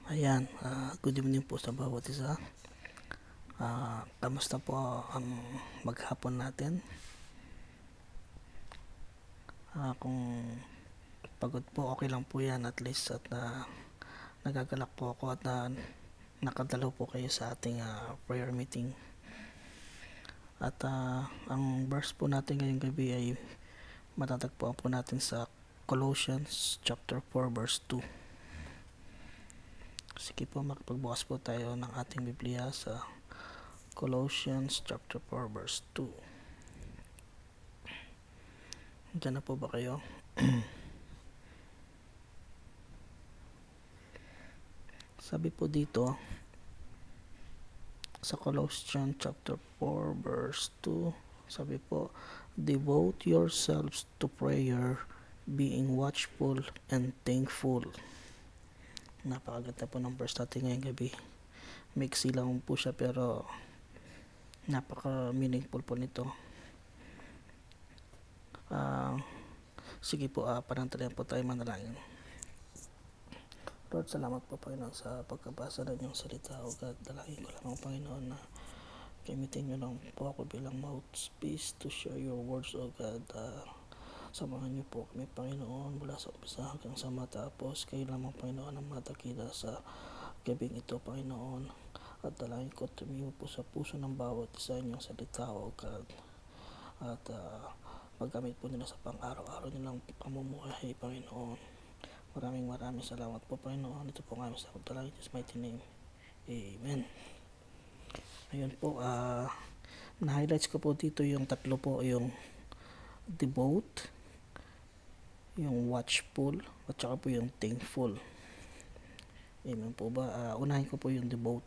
Ayan, good evening po sa bawat isa. Kamusta po ang maghapon natin? Kung pagod po, okay lang po yan at least at nagagalak po ako at nakadalaw po kayo sa ating prayer meeting. At ang verse po natin ngayong gabi ay matatagpuan po natin sa Colossians chapter 4 verse 2. Sige po, makipagbukas po tayo ng ating Biblia sa Colossians chapter 4 verse 2. Diyan na po ba kayo? Sabi po dito sa Colossians chapter 4 verse 2, sabi po, devote yourselves to prayer, being watchful and thankful. Napakaganda po ng verse natin ngayong gabi. Mixi lang po siya pero napaka meaningful po nito. Sige po, panantalian po tayo, manalangin. Lord, salamat po Panginoon sa pagkabasa ng inyong salita. O God, dalangin ko lamang Panginoon na gamitin nyo lang po ako bilang mouthpiece to share your words, O God. Samahan nyo po kami Panginoon mula sa umpisa hanggang sa matapos. Kayo lamang Panginoon ang matakila sa gabing ito Panginoon. At dalangin ko tumiyo po sa puso ng bawat isa inyong salita, O God. At magamit po nila sa pang-araw-araw nilang pamumuhay Panginoon. Maraming salamat po Panginoon. Ito po nga sa pagdalangin in His mighty name. Amen. Ayun po, na-highlights ko po dito yung tatlo po, yung devote, yung watchful, at saka po yung thankful. Amen po ba? Unahin ko po yung devote.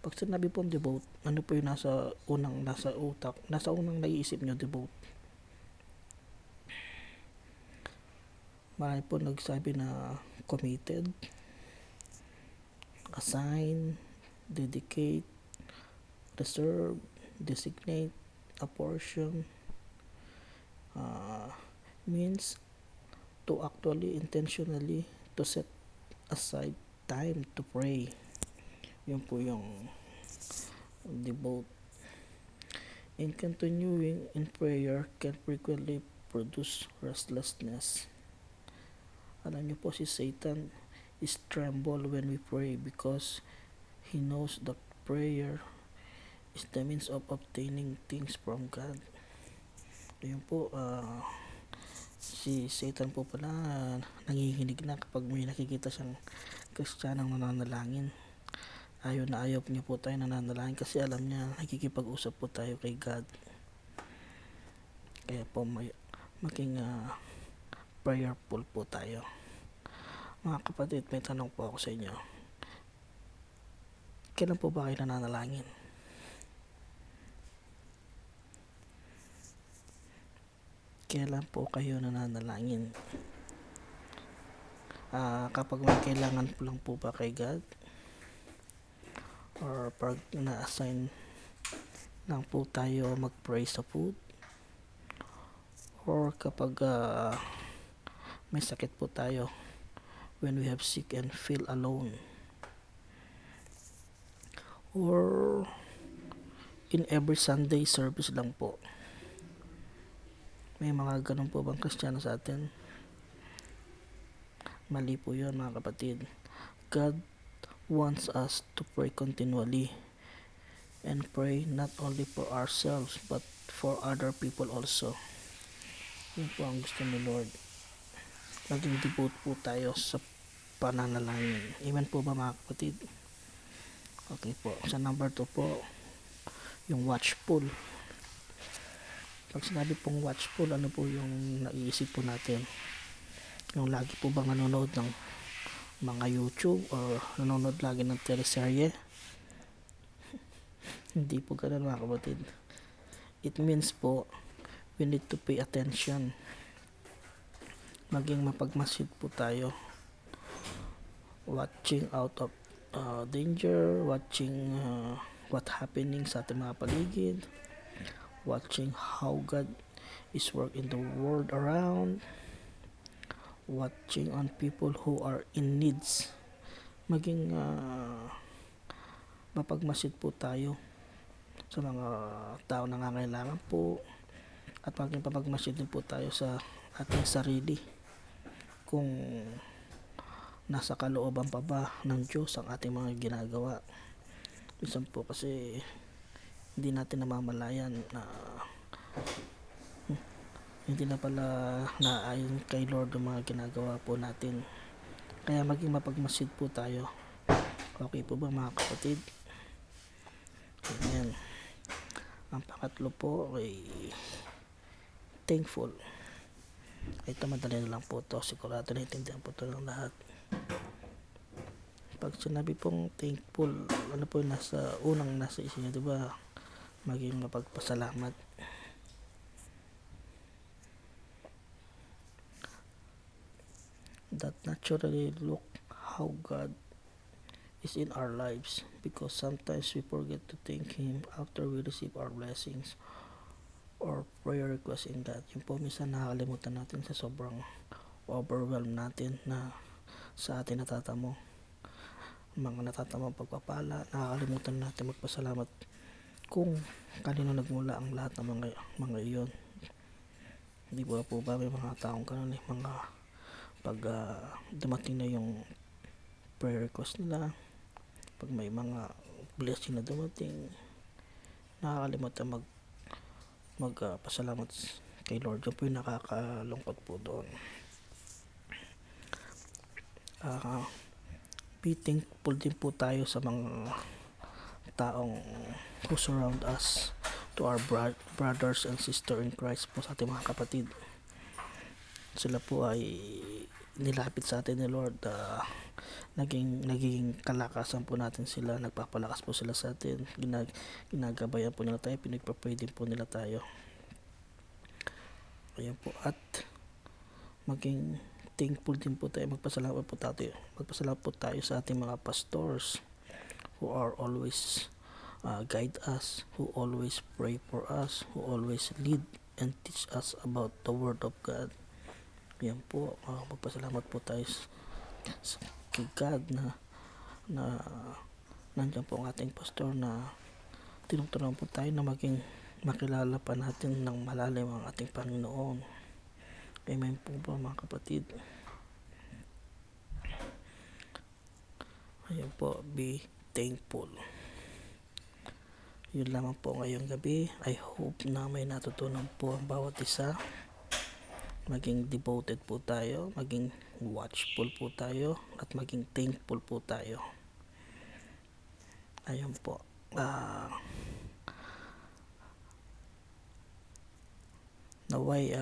Pag sinabi po devote, ano po yung nasa utak, nasa unang naiisip nyo, devote? Marami po nagsabi na committed, assign, dedicate, reserve, designate, apportion, means to actually intentionally to set aside time to pray. Yun po yung devote. In continuing in prayer can frequently produce restlessness. Alam niyo po, si Satan is tremble when we pray because he knows that prayer is the means of obtaining things from God. Yun po, si Satan po pala nanginginig na kapag may nakikita siyang Kristiyanong nananalangin. Ayaw na ayaw niya po tayo nananalangin kasi alam niya nakikipag-usap po tayo kay God. Kaya po maging prayerful po tayo. Mga kapatid, may tanong po ako sa inyo. Kailan po ba kayo nananalangin? Kailan po kayo nananalangin? Kapag may kailangan po lang po ba kay God? Or pag na-assign lang po tayo mag-pray sa food? Or kapag may sakit po tayo, when we have sick and feel alone? Or in every Sunday service lang po? May mga ganun po bang Kristiyano sa atin? Mali po yun mga kapatid. God wants us to pray continually and pray not only for ourselves but for other people also. Yun po ang gusto ni Lord. Maging devote po tayo sa pananalangin. Amen po ba mga kapatid? Okay po. Sa number 2 po, yung watchful. Pag sinabi pong watchful, ano po yung naiisip po natin? Yung lagi po bang nanonood ng mga YouTube or nanonood lagi ng teleserye? Hindi po ganun mga kapatid. It means po, we need to pay attention. Maging mapagmasid po tayo. Watching out of danger, watching what happening sa ating mga paligid, watching how God is working in the world around, watching on people who are in needs. maging mapagmasid po tayo sa mga tao nangangailangan po, at maging mapagmasid din po tayo sa ating sarili kung nasa kalooban pa ba ng Diyos ang ating mga ginagawa. Minsan po kasi hindi natin namamalayan na hindi na pala naayon kay Lord ang mga ginagawa po natin. Kaya maging mapagmasid po tayo. Okay po ba mga kapatid? Ayan. Ang pangatlo po ay thankful. Ito madali na lang po to. Sigurado naintindihan po ito ng lahat. Pag sinabi pong thankful, ano po yung nasa isip niyo, diba? Maging mapagpasalamat. That naturally look how God is in our lives, because sometimes we forget to thank Him after we receive our blessings or prayer requests in God. Yung po minsan nakakalimutan natin sa sobrang overwhelm natin na sa atin natatamo, mga natatamang pagpapala, nakakalimutan natin magpasalamat kung kanino nagmula ang lahat ng mga iyon. Hindi po ba may mga taong ganun mga pag dumating na yung prayer request nila, pag may mga blessing na dumating, nakakalimutan magpasalamat kay Lord. Yun po yung nakakalungkot po doon. Be thankful din po tayo sa mga taong who surround us, to our brothers and sisters in Christ po, sa ating mga kapatid. Sila po ay nilapit sa atin ni Lord, naging kalakasan po natin sila, nagpapalakas po sila sa atin, ginagabayan po nila tayo, pinagpa-pray din po nila tayo. Ayan po, at maging thankful din po tayo, magpasalamat po tayo sa ating mga pastors who are always guide us, who always pray for us, who always lead and teach us about the Word of God. Yan po, magpasalamat po tayo kay God na nandiyan po ang ating pastor, na tinutulungan po tayo na maging makilala pa natin ng malalim ang ating Panginoon. Amen po ba mga kapatid? Ayan po, be thankful. Yun lamang po ngayong gabi. I hope na may natutunan po ang bawat isa. Maging devoted po tayo, maging watchful po tayo, at maging thankful po tayo. Ayun po. Naway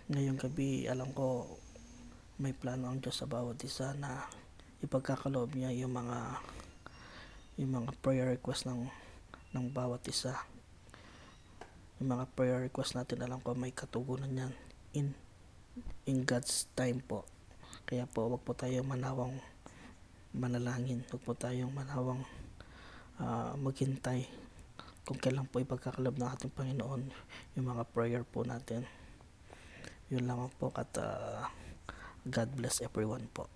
ngayong gabi, alam ko may plano ang Diyos sa bawat isa na ipagkakaloob niya yung mga prayer request ng bawat isa. Yung mga prayer request natin, alam ko may katugunan yan in God's time po. Kaya po, wag po tayong manawang manalangin, wag po tayong manawang maghintay kung kailan po ipagkakaloob ng ating Panginoon yung mga prayer po natin. Yun lamang po, at God bless everyone po.